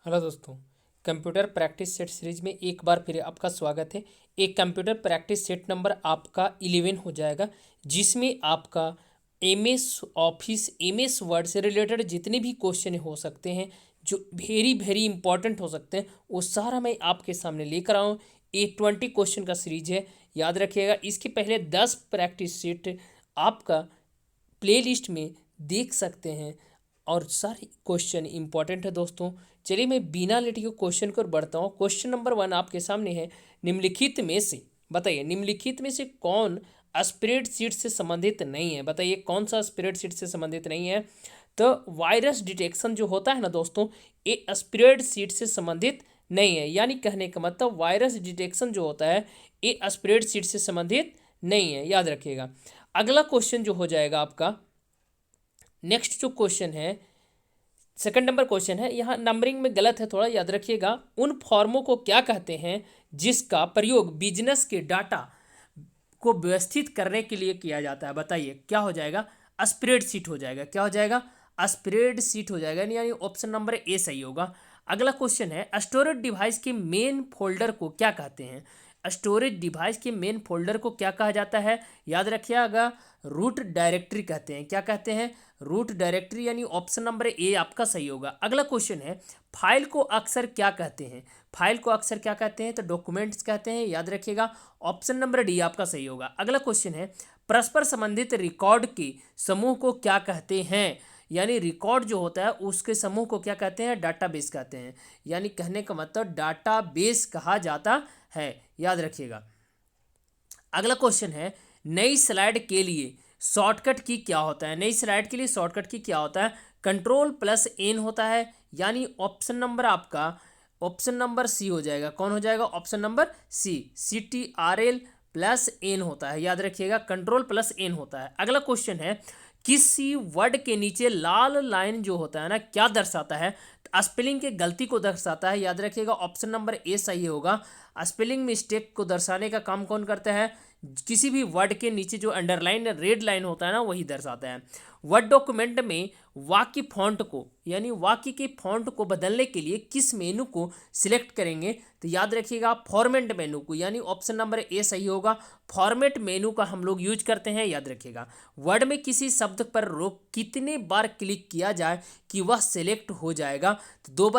Hello दोस्तों। Computer practice set series में एक बार फिर आपका स्वागत है। एक कंप्यूटर प्रैक्टिस सेट नंबर आपका 11 हो जाएगा, जिसमें आपका एमएस ऑफिस, एमएस वर्ड से रिलेटेड जितने भी क्वेश्चन हो सकते हैं, जो वेरी वेरी इंपॉर्टेंट हो सकते हैं, वो सारा मैं आपके सामने लेकर आऊँ। ये 20 क्वेश्चन का सीरीज है, याद रखिएगा। इसके पहले 10 प्रैक्टिस सेट आपका प्लेलिस्ट में देख सकते हैं और सारे क्वेश्चन इंपॉर्टेंट है दोस्तों। चलिए मैं बिना लेट के क्वेश्चन को बढ़ता हूँ। क्वेश्चन नंबर 1 आपके सामने है। निम्नलिखित में से बताइए, निम्नलिखित में से कौन स्प्रेडशीट से संबंधित नहीं है? बताइए कौन सा स्प्रेडशीट से संबंधित नहीं है? तो वायरस डिटेक्शन जो होता है ना दोस्तों, ये स्प्रेडशीट से संबंधित नहीं है। यानी कहने का मतलब वायरस डिटेक्शन जो होता है ये स्प्रेडशीट से संबंधित नहीं है, याद रखिएगा। अगला क्वेश्चन जो हो जाएगा आपका, नेक्स्ट जो क्वेश्चन है, सेकंड नंबर क्वेश्चन है। यहाँ नंबरिंग में गलत है थोड़ा, याद रखिएगा। उन फॉर्मों को क्या कहते हैं जिसका प्रयोग बिजनेस के डाटा को व्यवस्थित करने के लिए किया जाता है? बताइए क्या हो जाएगा? स्प्रेडशीट हो जाएगा। क्या हो जाएगा? स्प्रेडशीट हो जाएगा, यानी ऑप्शन नंबर ए सही होगा। अगला क्वेश्चन है, स्टोरेज डिवाइस के मेन फोल्डर को क्या कहते हैं? स्टोरेज डिवाइस के मेन फोल्डर को क्या कहा जाता है? याद रखिएगा, रूट डायरेक्टरी कहते हैं। क्या कहते हैं? रूट डायरेक्टरी, यानी ऑप्शन नंबर ए आपका सही होगा। अगला क्वेश्चन है, फाइल को अक्सर क्या कहते हैं? फाइल को अक्सर क्या कहते हैं? तो डॉक्यूमेंट्स कहते हैं, याद रखिएगा। ऑप्शन नंबर डी आपका सही होगा। अगला क्वेश्चन है, परस्पर संबंधित रिकॉर्ड के समूह को क्या कहते हैं? यानी रिकॉर्ड जो होता है उसके समूह को क्या कहते हैं? डाटाबेस कहते हैं। यानी कहने का मतलब डाटाबेस कहा जाता है, याद रखिएगा। अगला क्वेश्चन है, नई स्लाइड के लिए शॉर्टकट की क्या होता है? नई स्लाइड के लिए शॉर्टकट की क्या होता है? कंट्रोल प्लस एन होता है, यानी ऑप्शन नंबर आपका ऑप्शन नंबर सी हो जाएगा। कौन हो जाएगा? Option number C, CTRL plus N होता है, याद रखिएगा। कंट्रोल प्लस एन होता है। अगला क्वेश्चन है, किसी वर्ड के नीचे लाल लाइन जो होता है ना, क्या दर्शाता है? स्पेलिंग के गलती को दर्शाता है, याद रखिएगा। ऑप्शन नंबर ए सही होगा। स्पेलिंग मिस्टेक को दर्शाने का काम कौन करता है? किसी भी वर्ड के नीचे जो अंडरलाइन रेड लाइन होता है ना, वही दर्शाता है। वर्ड डॉक्यूमेंट में वाक्य फॉन्ट को, यानी वाक्य के फॉन्ट को बदलने के लिए किस मेनू को सिलेक्ट करेंगे? तो याद रखिएगा फॉर्मेट मेनू को, यानी ऑप्शन नंबर ए सही होगा। फॉर्मेट मेनू का हम लोग यूज करते हैं, याद रखिएगा। वर्ड में किसी शब्द पर रोक कितने बार क्लिक किया जाए कि वह सिलेक्ट हो जाएगा? तो दो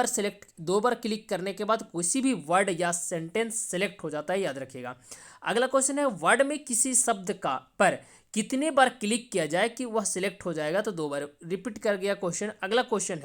बार क्लिक करने के बाद किसी भी वर्ड या सेंटेंस सेलेक्ट हो जाता है, याद रखिएगा। अगला क्वेश्चन है, वर्ड में किसी शब्द का पर कितने बार क्लिक किया जाए कि वह सिलेक्ट हो जाएगा? तो 2 बार। रिपीट कर गया क्वेश्चन। अगला क्वेश्चन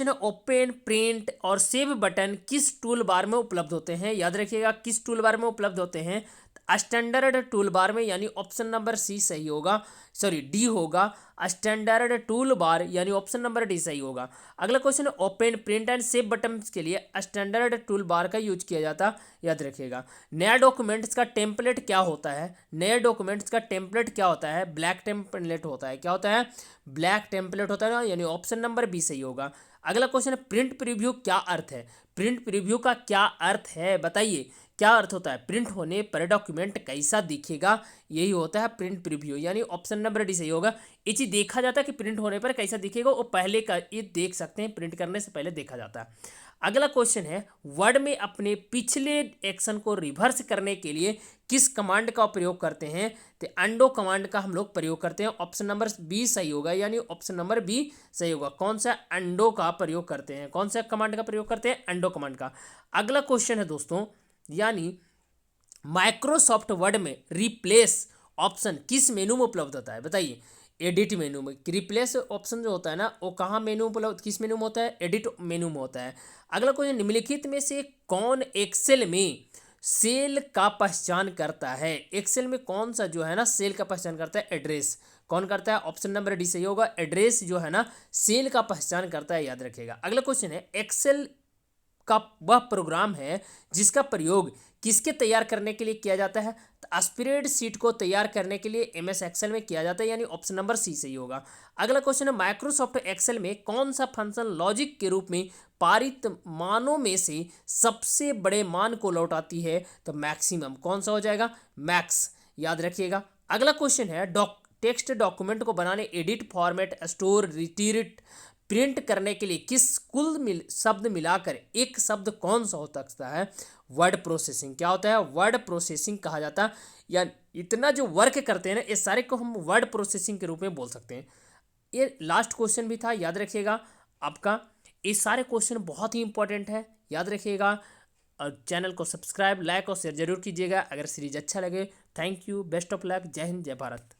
है, ओपन, प्रिंट और सेव बटन किस टूल बार में उपलब्ध होते हैं? याद रखिएगा, किस टूल बार में उपलब्ध होते हैं? स्टैंडर्ड टूल बार में, यानी ऑप्शन नंबर सी सही होगा, सॉरी डी होगा। स्टैंडर्ड टूल बार, यानी ऑप्शन नंबर डी सही होगा। अगला क्वेश्चन है, open, print and save button के लिए स्टैंडर्ड टूल बार का यूज किया जाता, याद रखिएगा। नया डॉक्यूमेंट्स का टेम्पलेट क्या होता है? नए डॉक्यूमेंट्स का टेम्पलेट क्या होता है? ब्लैक टेम्पलेट होता है। क्या होता है? ब्लैक टेम्पलेट होता है ना, यानी ऑप्शन नंबर बी सही होगा। अगला क्वेश्चन है, प्रिंट प्रीव्यू क्या अर्थ है? प्रिंट प्रीव्यू का क्या अर्थ है? बताइए क्या अर्थ होता है? प्रिंट होने पर डॉक्यूमेंट कैसा दिखेगा, यही होता है प्रिंट प्रीव्यू, यानी ऑप्शन नंबर डी सही होगा। ये चीज देखा जाता है कि प्रिंट होने पर कैसा दिखेगा, वो पहले का ये देख सकते हैं, प्रिंट करने से पहले देखा जाता है। अगला क्वेश्चन है, वर्ड में अपने पिछले एक्शन को रिवर्स करने के लिए किस कमांड का प्रयोग करते हैं? तो अंडो कमांड का हम लोग प्रयोग करते हैं। ऑप्शन नंबर बी सही होगा, यानी ऑप्शन नंबर बी सही होगा। कौन सा? अंडो का प्रयोग करते हैं। कौन सा कमांड का प्रयोग करते हैं? अंडो कमांड का। अगला क्वेश्चन है दोस्तों, यानी माइक्रोसॉफ्ट वर्ड में रिप्लेस ऑप्शन किस मेनू में उपलब्ध होता है? बताइए। एडिट मेनू में। रिप्लेस ऑप्शन जो होता है ना, वो कहाँ मेनू उपलब्ध, किस मेनू में होता है? एडिट मेनू में होता है। अगला क्वेश्चन, निम्नलिखित में से कौन एक्सेल में सेल का पहचान करता है? एक्सेल में कौन सा जो है ना सेल का पहचान करता है? एड्रेस। कौन करता है? ऑप्शन नंबर डी सही होगा। एड्रेस जो है ना सेल का पहचान करता है, याद रखिएगा। अगला क्वेश्चन है, एक्सेल का वह प्रोग्राम है जिसका प्रयोग किसके तैयार करने के लिए किया जाता है? तो स्प्रेडशीट को तैयार करने के लिए MS एक्सेल में किया जाता है, यानी ऑप्शन नंबर सी सही होगा। अगला क्वेश्चन है, माइक्रोसॉफ्ट एक्सेल में कौन सा फंक्शन लॉजिक के रूप में पारित मानों में से सबसे बड़े मान को लौटाती है? तो मैक्सिमम। कौन सा हो जाएगा? मैक्स, याद रखिएगा। अगला क्वेश्चन है, टेक्स्ट डॉक्यूमेंट को बनाने edit, format, store, retreat, print करने के लिए किस शब्द मिलाकर एक शब्द कौन सा हो सकता है? Word processing. क्या होता है? वर्ड प्रोसेसिंग कहा जाता है। या इतना जो वर्क करते हैं ना, ये सारे को हम वर्ड प्रोसेसिंग के रूप में बोल सकते हैं। ये लास्ट क्वेश्चन भी था, याद रखिएगा आपका। ये सारे क्वेश्चन बहुत ही इंपॉर्टेंट है, याद रखिएगा। और चैनल को सब्सक्राइब, लाइक और शेयर जरूर कीजिएगा अगर सीरीज अच्छा लगे। Thank you, best of luck, जय हिंद, जय भारत।